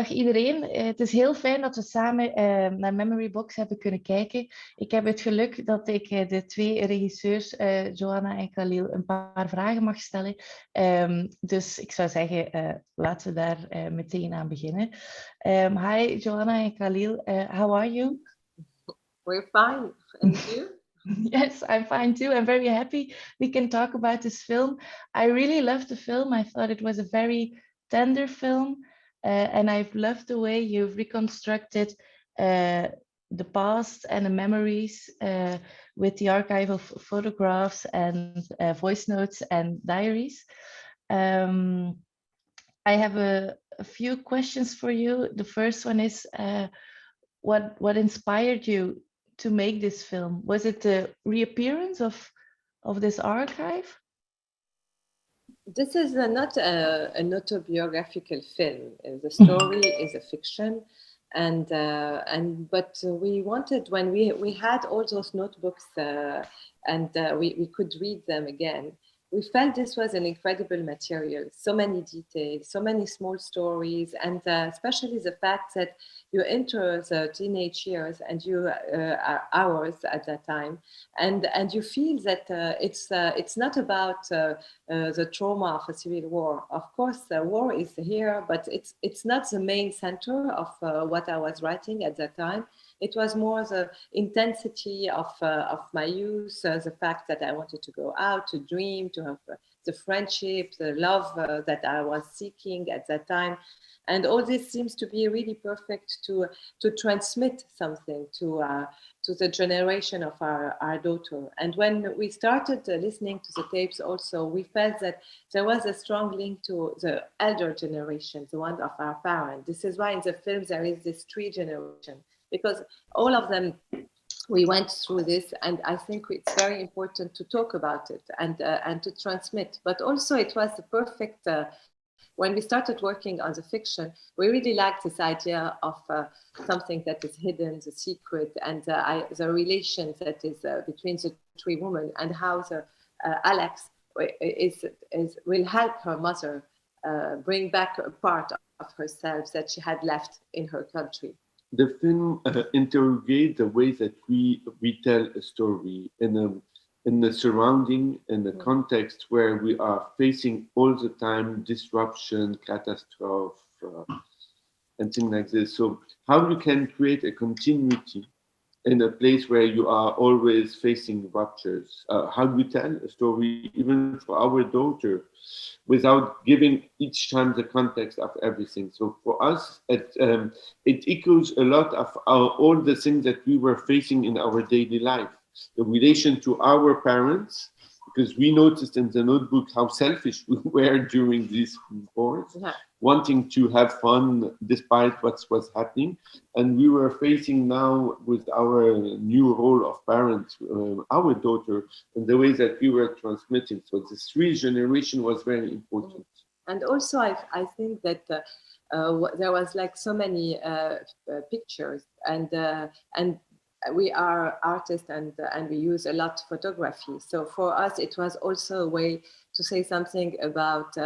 Dag iedereen. Het is heel fijn dat we samen naar Memory Box hebben kunnen kijken. Ik heb het geluk dat ik de twee regisseurs, Joana en Khalil, een paar vragen mag stellen. Dus ik zou zeggen, laten we daar meteen aan beginnen. Hi, Joana and Khalil. How are you? We're fine. And you? Yes, I'm fine too. I'm very happy we can talk about this film. I really loved the film. I thought it was a very tender film. And I've loved the way you've reconstructed the past and the memories with the archive of photographs and voice notes and diaries. I have a few questions for you. The first one is, what inspired you to make this film? Was it the reappearance of this archive? This is not an autobiographical film. The story is a fiction, but we wanted, when we had all those notebooks and we could read them again. We felt this was an incredible material, so many details, so many small stories, and especially the fact that you enter the teenage years and you are ours at that time, and you feel that it's not about the trauma of a civil war. Of course, the war is here, but it's not the main center of what I was writing at that time. It was more the intensity of my youth, the fact that I wanted to go out, to dream, to have the friendship, the love that I was seeking at that time. And all this seems to be really perfect to transmit something to the generation of our daughter. And when we started listening to the tapes also, we felt that there was a strong link to the elder generation, the one of our parents. This is why in the film there is this three generation, because all of them, we went through this, and I think it's very important to talk about it and to transmit. But also it was the perfect, when we started working on the fiction, we really liked this idea of something that is hidden, the secret, and the relations that is between the three women, and how the Alex will help her mother bring back a part of herself that she had left in her country. The film interrogates the way that we tell a story in the surrounding, in the context where we are facing all the time disruption, catastrophe, and things like this. So how you can create a continuity in a place where you are always facing ruptures? How do we tell a story, even for our daughter, without giving each time the context of everything? So for us, it echoes a lot of all the things that we were facing in our daily life. The relation to our parents, because we noticed in the notebook how selfish we were during these wars, wanting to have fun despite what's happening. And we were facing now with our new role of parents, our daughter, and the way that we were transmitting. So this three generation was very important. And also I think that there was like so many pictures, and we are artists and we use a lot photography. So for us, it was also a way to say something about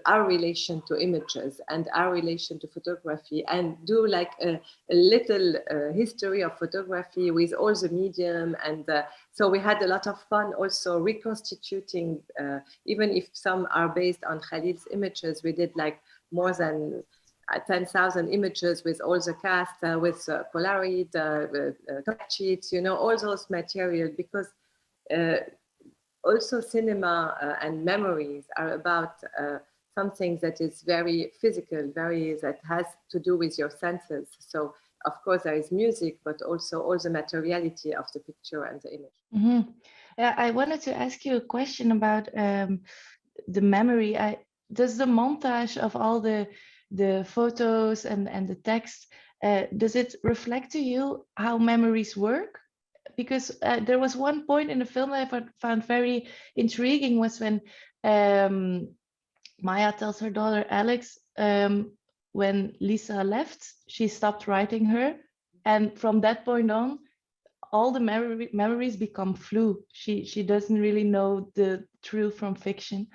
our relation to images and our relation to photography, and do like a little history of photography with all the medium. And so we had a lot of fun also reconstituting, even if some are based on Khalil's images, we did like more than 10,000 images with all the cast, with Polaroid, fact sheets, all those material, because also cinema and memories are about something that is very physical, that has to do with your senses. So of course there is music, but also all the materiality of the picture and the image. Mm-hmm. I wanted to ask you a question about the memory. Does the montage of all the photos and the text, does it reflect to you how memories work? Because there was one point in the film that I found very intriguing, was when Maya tells her daughter Alex, when Lisa left, she stopped writing her, and from that point on, all the memories become flu. She doesn't really know the truth from fiction.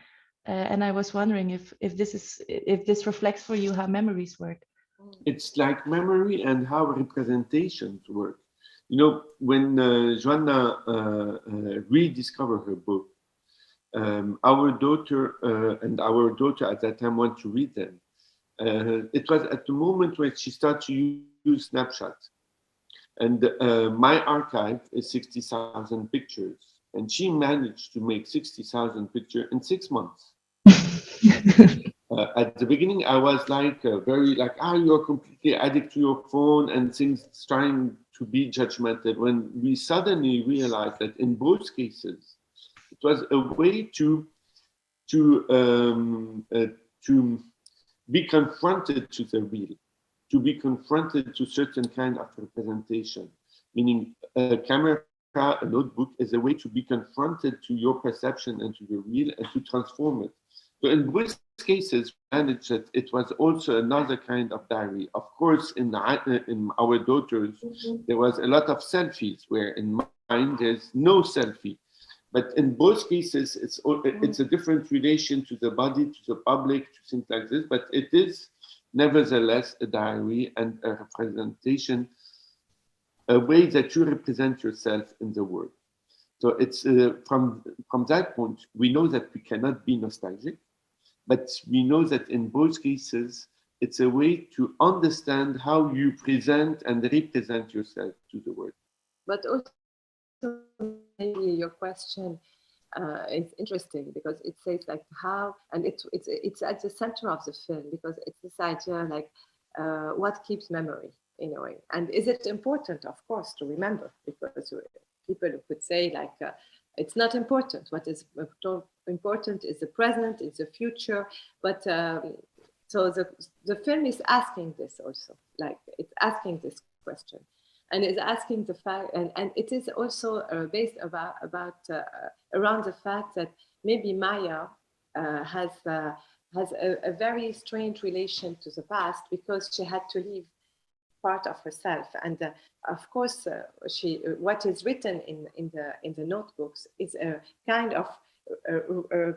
And I was wondering if this reflects for you how memories work. It's like memory and how representations work. You know, when Joana rediscovered her book, our daughter and our daughter at that time want to read them. It was at the moment when she started to use Snapchat. And my archive is 60,000 pictures. And she managed to make 60,000 pictures in 6 months. At the beginning, I was like, very like, you're completely addicted to your phone and things trying to be judgmental. When we suddenly realized that in both cases, it was a way to be confronted to the real, to be confronted to certain kind of representation, meaning a camera, a notebook is a way to be confronted to your perception and to your real and to transform it. So in both cases, we managed that it was also another kind of diary. Of course, in our daughters, there was a lot of selfies, where in mine, there's no selfie. But in both cases, it's a different relation to the body, to the public, to things like this. But it is nevertheless a diary and a representation, a way that you represent yourself in the world. So it's from that point, we know that we cannot be nostalgic, but we know that in both cases, it's a way to understand how you present and represent yourself to the world. But also, maybe your question is interesting because it says like how, and it's at the center of the film, because it's this idea like what keeps memory in a way, and is it important, of course, to remember, because people could say like it's not important. What is important is the present, is the future, but so the film is asking this also, like it's asking this question. And is asking the fact, and it is also based around the fact that maybe Maya has a very strange relation to the past, because she had to leave part of herself, and of course, what is written in the notebooks is a kind of a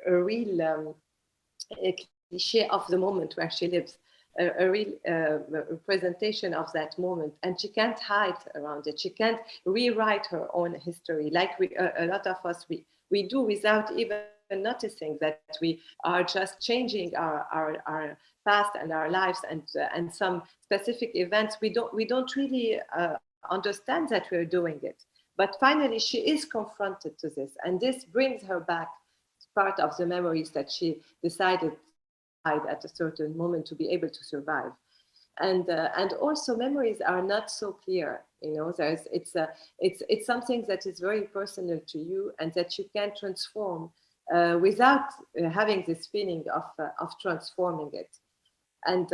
real cliche of the moment where she lives. A real representation of that moment, and she can't hide around it. She can't rewrite her own history like a lot of us we do, without even noticing that we are just changing our past and our lives, and some specific events we don't really understand that we're doing it. But finally, she is confronted to this, and this brings her back part of the memories that she decided at a certain moment to be able to survive. And also memories are not so clear, you know. It's something that is very personal to you, and that you can transform without having this feeling of transforming it. And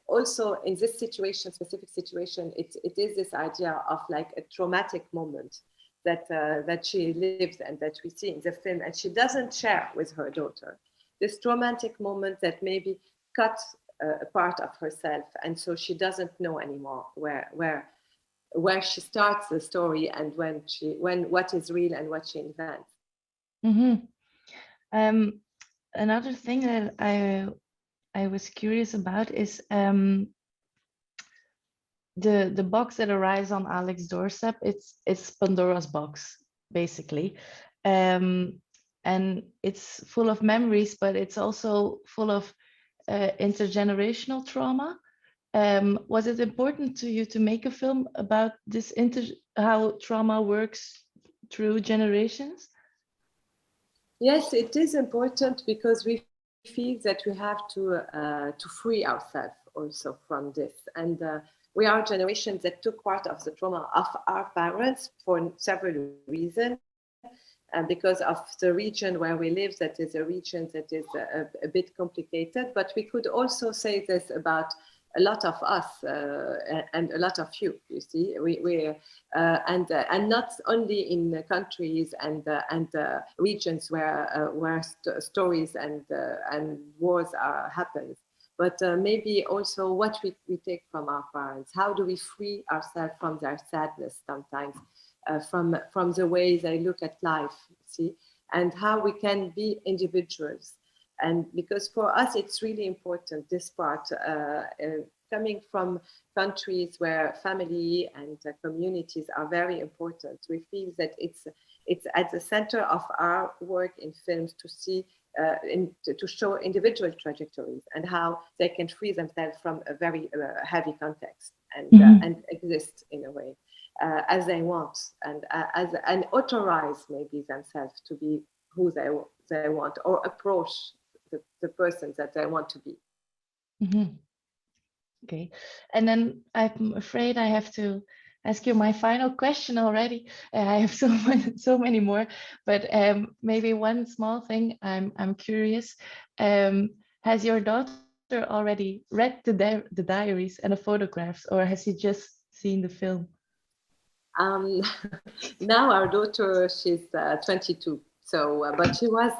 also in this situation, specific situation, it is this idea of like a traumatic moment that she lives and that we see in the film, and she doesn't share with her daughter. This romantic moment that maybe cuts a part of herself, and so she doesn't know anymore where she starts the story, and when what is real and what she invents. Mm-hmm. Another thing that I was curious about is the box that arrives on Alex's doorstep. It's Pandora's box, basically. And it's full of memories, but it's also full of intergenerational trauma. Was it important to you to make a film about this how trauma works through generations? Yes, it is important, because we feel that we have to free ourselves also from this, and we are generations that took part of the trauma of our parents for several reasons. And because of the region where we live, that is a region that is a bit complicated. But we could also say this about a lot of us and a lot of you see, and not only in countries and regions where stories and wars happen, but maybe also what we take from our parents. How do we free ourselves from their sadness sometimes? From the way they look at life, see, and how we can be individuals. And because for us, it's really important, this part, coming from countries where family and communities are very important. We feel that it's at the center of our work in films to see, to show individual trajectories and how they can free themselves from a very heavy context and exist in a way as they want, and authorize maybe themselves to be who they want, or approach the person that they want to be. Okay, and then I'm afraid I have to ask you my final question already. I have so many more, but maybe one small thing. I'm curious. Has your daughter already read the diaries and the photographs, or has she just seen the film? Now our daughter, she's 22. So, but she was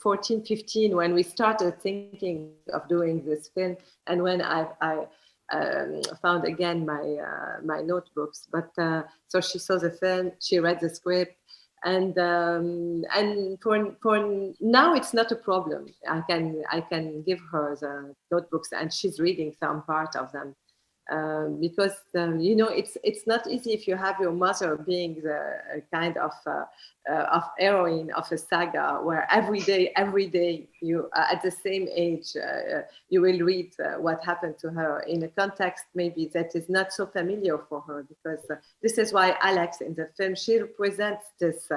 14, 15 when we started thinking of doing this film, and when I found again my notebooks. But so she saw the film, she read the script, and for now it's not a problem. I can give her the notebooks, and she's reading some part of them. Because it's not easy if you have your mother being the kind of heroine of a saga, where every day you at the same age you will read what happened to her in a context maybe that is not so familiar for her, because this is why Alex in the film, she represents this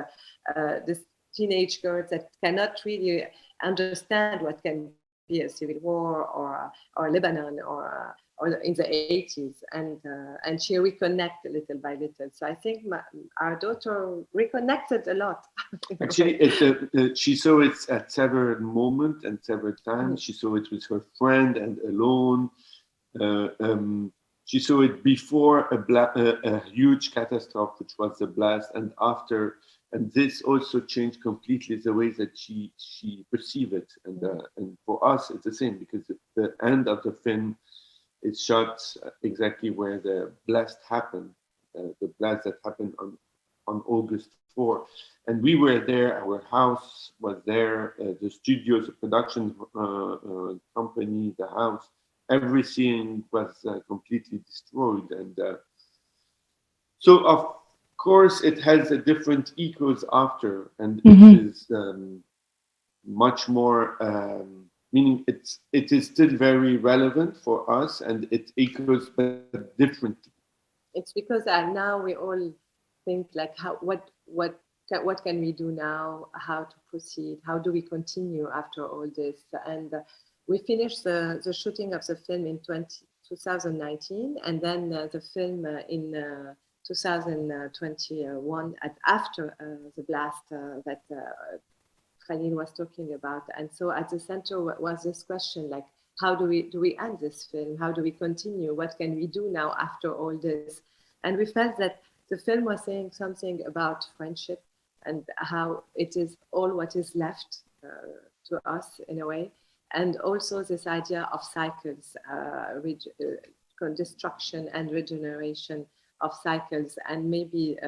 teenage girl that cannot really understand what can be a civil war or Lebanon or in the 80s, and she reconnect little by little. So I think our daughter reconnected a lot. Actually, she saw it at several moments and several times. She saw it with her friend and alone. She saw it before a huge catastrophe, which was the blast, and after. And this also changed completely the way that she perceived it. And for us, it's the same, because the end of the film is shot exactly where the blast happened, the blast that happened on August 4. And we were there, our house was there, the studios, the production company, the house, everything was completely destroyed. And so of course it has a different echoes after, and it is much more, meaning it is still very relevant for us, and it echoes but differently. It's because now we all think like, what can we do now? How to proceed? How do we continue after all this? And we finished the shooting of the film in 2019, and then the film in 2021 after the blast that Khalil was talking about. And so at the center was this question, like, how do we end this film? How do we continue? What can we do now after all this? And we felt that the film was saying something about friendship and how it is all what is left to us in a way. And also this idea of cycles, destruction and regeneration of cycles. And maybe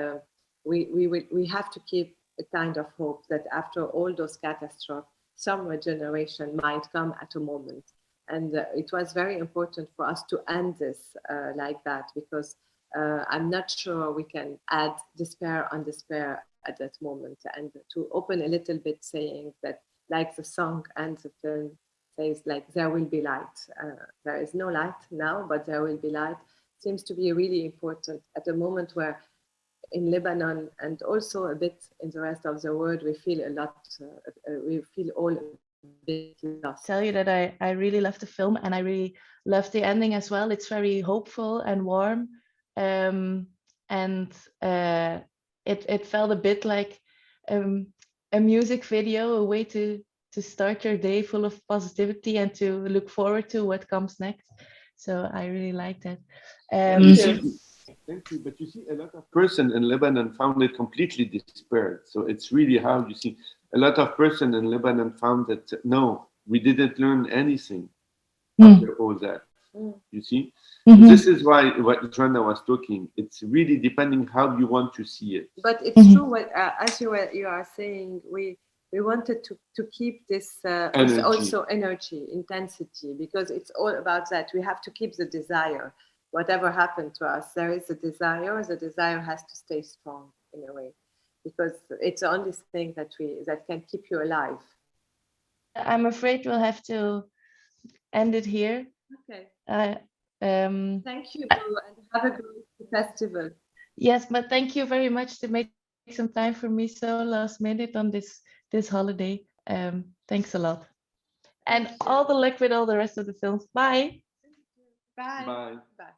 we have to keep a kind of hope that after all those catastrophes, some regeneration might come at a moment. And it was very important for us to end this like that, because I'm not sure we can add despair on despair at that moment. And to open a little bit saying that, like the song and the film says, like, there will be light. There is no light now, but there will be light, seems to be really important at a moment where in Lebanon and also a bit in the rest of the world, we feel a lot, we feel all a bit lost. Tell you that I really love the film, and I really love the ending as well. It's very hopeful and warm, and it felt a bit like a music video, a way to start your day full of positivity and to look forward to what comes next. So I really like that. Thank you. But you see, a lot of person in Lebanon found it completely despaired. So it's really how you see a lot of person in Lebanon found that no, we didn't learn anything after all that. You see, Mhm. this is why what Joanna was talking. It's really depending how you want to see it. But it's true. What as you are saying, we wanted to keep this Energy. also energy, intensity, because it's all about that. We have to keep the desire. Whatever happened to us, there is a desire. The desire has to stay strong in a way, because it's the only thing that can keep you alive. I'm afraid we'll have to end it here. Okay. Thank you, and have a great festival. Yes, but thank you very much to make some time for me so last minute on this holiday. Thanks a lot. And all the luck with all the rest of the films. Bye. Bye. Bye. Bye.